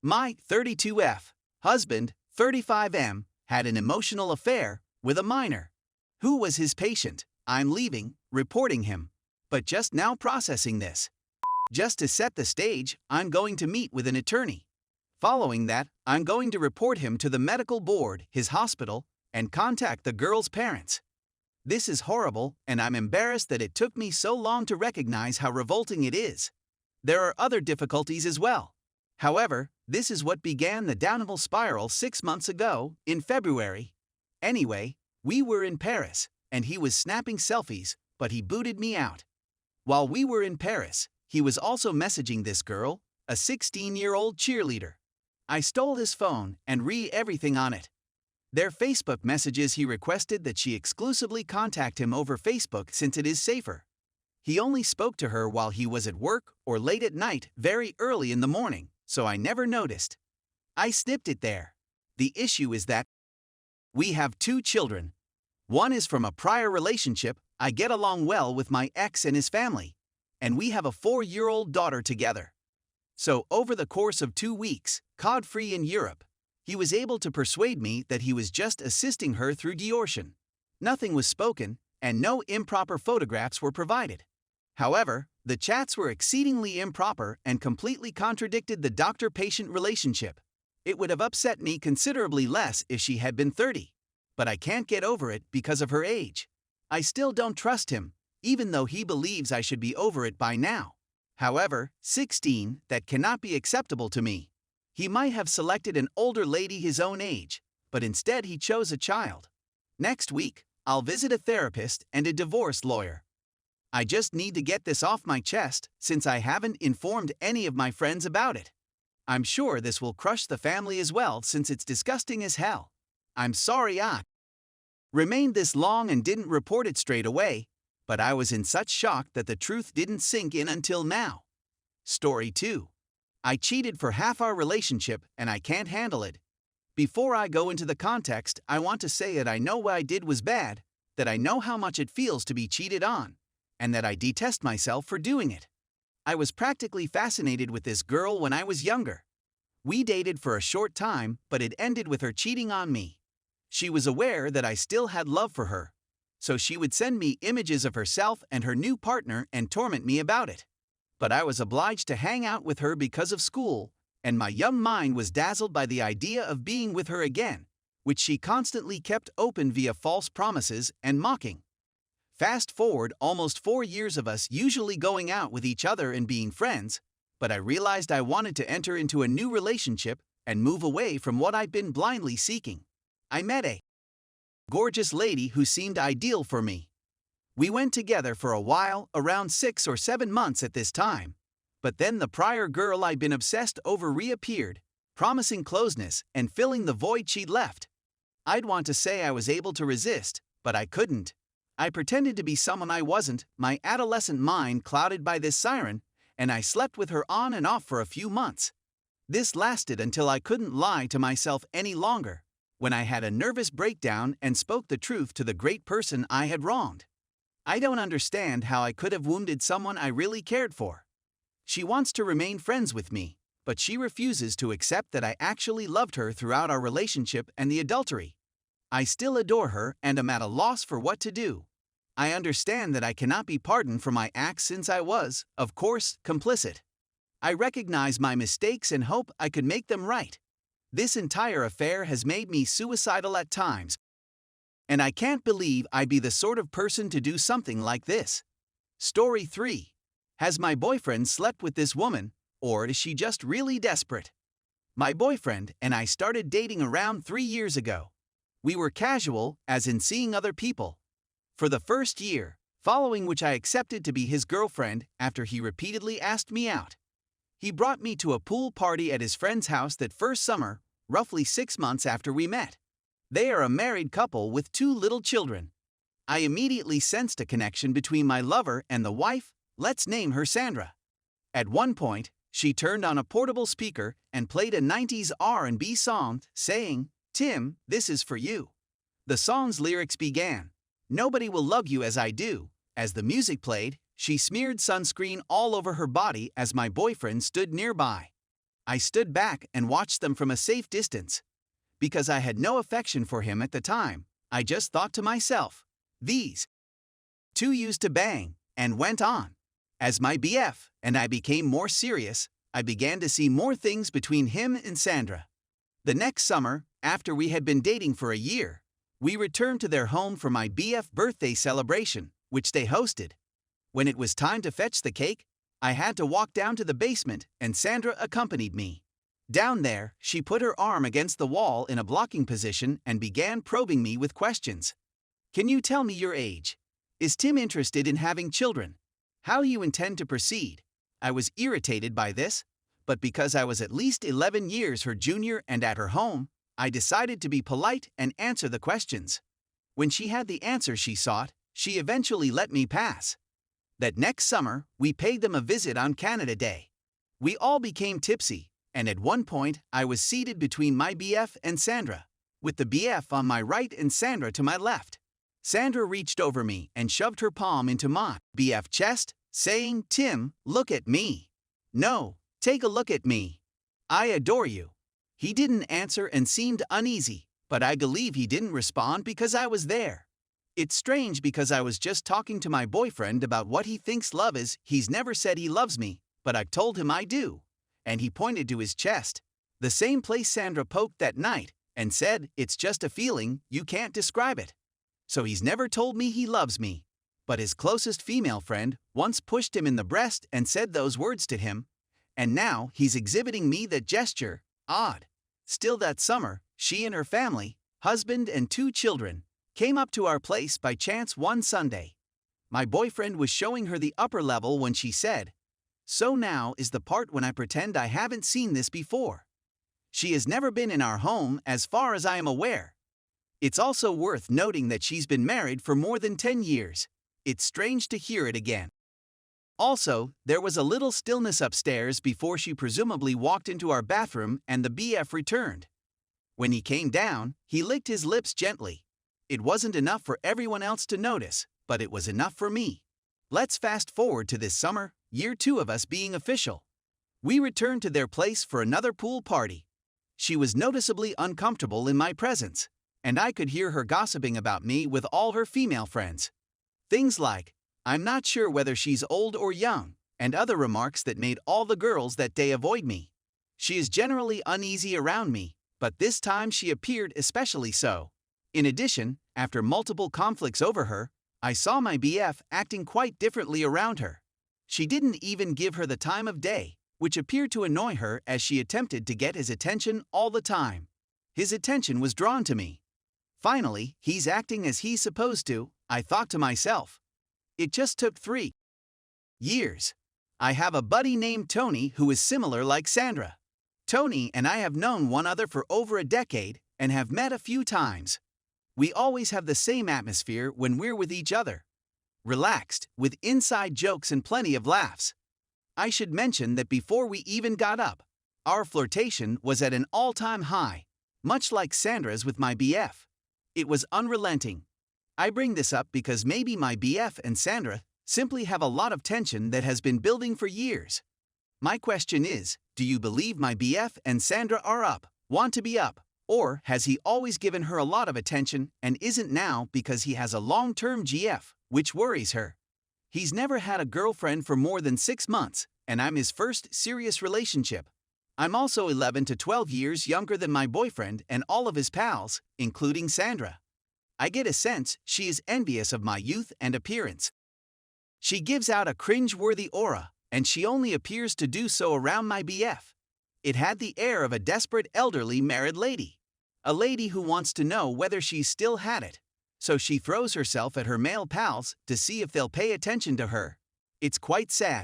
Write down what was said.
My 32F husband, 35M, had an emotional affair with a minor. Who was his patient? I'm leaving, reporting him. But just now processing this. Just to set the stage, I'm going to meet with an attorney. Following that, I'm going to report him to the medical board, his hospital, and contact the girl's parents. This is horrible, and I'm embarrassed that it took me so long to recognize how revolting it is. There are other difficulties as well. However, this is what began the downhill spiral 6 months ago, in February. Anyway, we were in Paris, and he was snapping selfies, but he booted me out. While we were in Paris, he was also messaging this girl, a 16-year-old cheerleader. I stole his phone and read everything on it. Their Facebook messages. He requested that she exclusively contact him over Facebook since it is safer. He only spoke to her while he was at work or late at night, very early in the morning, so I never noticed. I snipped it there. The issue is that we have 2 children. One is from a prior relationship. I get along well with my ex and his family, and we have a 4-year-old daughter together. So over the course of 2 weeks, cod-free in Europe, he was able to persuade me that he was just assisting her through deortion. Nothing was spoken, and no improper photographs were provided. However, the chats were exceedingly improper and completely contradicted the doctor-patient relationship. It would have upset me considerably less if she had been 30. But I can't get over it because of her age. I still don't trust him, even though he believes I should be over it by now. However, 16, that cannot be acceptable to me. He might have selected an older lady his own age, but instead he chose a child. Next week, I'll visit a therapist and a divorce lawyer. I just need to get this off my chest since I haven't informed any of my friends about it. I'm sure this will crush the family as well since it's disgusting as hell. I'm sorry I remained this long and didn't report it straight away, but I was in such shock that the truth didn't sink in until now. Story 2. I cheated for half our relationship and I can't handle it. Before I go into the context, I want to say that I know what I did was bad, that I know how much it feels to be cheated on, and that I detest myself for doing it. I was practically fascinated with this girl when I was younger. We dated for a short time, but it ended with her cheating on me. She was aware that I still had love for her, so she would send me images of herself and her new partner and torment me about it. But I was obliged to hang out with her because of school, and my young mind was dazzled by the idea of being with her again, which she constantly kept open via false promises and mocking. Fast forward almost 4 years of us usually going out with each other and being friends, but I realized I wanted to enter into a new relationship and move away from what I'd been blindly seeking. I met a gorgeous lady who seemed ideal for me. We went together for a while, around 6 or 7 months at this time, but then the prior girl I'd been obsessed over reappeared, promising closeness and filling the void she'd left. I'd want to say I was able to resist, but I couldn't. I pretended to be someone I wasn't, my adolescent mind clouded by this siren, and I slept with her on and off for a few months. This lasted until I couldn't lie to myself any longer, when I had a nervous breakdown and spoke the truth to the great person I had wronged. I don't understand how I could have wounded someone I really cared for. She wants to remain friends with me, but she refuses to accept that I actually loved her throughout our relationship and the adultery. I still adore her and am at a loss for what to do. I understand that I cannot be pardoned for my acts since I was, of course, complicit. I recognize my mistakes and hope I could make them right. This entire affair has made me suicidal at times, and I can't believe I'd be the sort of person to do something like this. Story 3. Has my boyfriend slept with this woman, or is she just really desperate? My boyfriend and I started dating around 3 years ago. We were casual, as in seeing other people, for the first year, following which I accepted to be his girlfriend after he repeatedly asked me out. He brought me to a pool party at his friend's house that first summer, roughly 6 months after we met. They are a married couple with 2 little children. I immediately sensed a connection between my lover and the wife, let's name her Sandra. At one point, she turned on a portable speaker and played a 90s R&B song, saying, "Tim, this is for you." The song's lyrics began, "Nobody will love you as I do." As the music played, she smeared sunscreen all over her body as my boyfriend stood nearby. I stood back and watched them from a safe distance. Because I had no affection for him at the time, I just thought to myself, these two used to bang, and went on. As my BF and I became more serious, I began to see more things between him and Sandra. The next summer, after we had been dating for a year, we returned to their home for my BF birthday celebration, which they hosted. When it was time to fetch the cake, I had to walk down to the basement and Sandra accompanied me. Down there, she put her arm against the wall in a blocking position and began probing me with questions. Can you tell me your age? Is Tim interested in having children? How you intend to proceed? I was irritated by this, but because I was at least 11 years her junior and at her home, I decided to be polite and answer the questions. When she had the answer she sought, she eventually let me pass. That next summer, we paid them a visit on Canada Day. We all became tipsy, and at one point I was seated between my BF and Sandra, with the BF on my right and Sandra to my left. Sandra reached over me and shoved her palm into my BF chest, saying, "Tim, look at me. No, take a look at me. I adore you." He didn't answer and seemed uneasy, but I believe he didn't respond because I was there. It's strange because I was just talking to my boyfriend about what he thinks love is. He's never said he loves me, but I've told him I do. And he pointed to his chest, the same place Sandra poked that night, and said, "It's just a feeling, you can't describe it." So he's never told me he loves me. But his closest female friend once pushed him in the breast and said those words to him, and now he's exhibiting me that gesture. Odd. Still that summer, she and her family, husband and 2 children, came up to our place by chance one Sunday. My boyfriend was showing her the upper level when she said, "So now is the part when I pretend I haven't seen this before." She has never been in our home as far as I am aware. It's also worth noting that she's been married for more than 10 years. It's strange to hear it again. Also, there was a little stillness upstairs before she presumably walked into our bathroom and the BF returned. When he came down, he licked his lips gently. It wasn't enough for everyone else to notice, but it was enough for me. Let's fast forward to this summer, year 2 of us being official. We returned to their place for another pool party. She was noticeably uncomfortable in my presence, and I could hear her gossiping about me with all her female friends. Things like, "I'm not sure whether she's old or young," and other remarks that made all the girls that day avoid me. She is generally uneasy around me, but this time she appeared especially so. In addition, after multiple conflicts over her, I saw my BF acting quite differently around her. She didn't even give her the time of day, which appeared to annoy her as she attempted to get his attention all the time. His attention was drawn to me. Finally, he's acting as he's supposed to, I thought to myself. It just took 3 years. I have a buddy named Tony who is similar like Sandra. Tony and I have known one another for over a decade and have met a few times. We always have the same atmosphere when we're with each other. Relaxed, with inside jokes and plenty of laughs. I should mention that before we even got up, our flirtation was at an all-time high, much like Sandra's with my BF. It was unrelenting. I bring this up because maybe my BF and Sandra simply have a lot of tension that has been building for years. My question is, do you believe my BF and Sandra are up, want to be up, or has he always given her a lot of attention and isn't now because he has a long-term GF, which worries her? He's never had a girlfriend for more than 6 months, and I'm his first serious relationship. I'm also 11 to 12 years younger than my boyfriend and all of his pals, including Sandra. I get a sense she is envious of my youth and appearance. She gives out a cringe-worthy aura, and she only appears to do so around my BF. It had the air of a desperate elderly married lady. A lady who wants to know whether she's still had it. So she throws herself at her male pals to see if they'll pay attention to her. It's quite sad.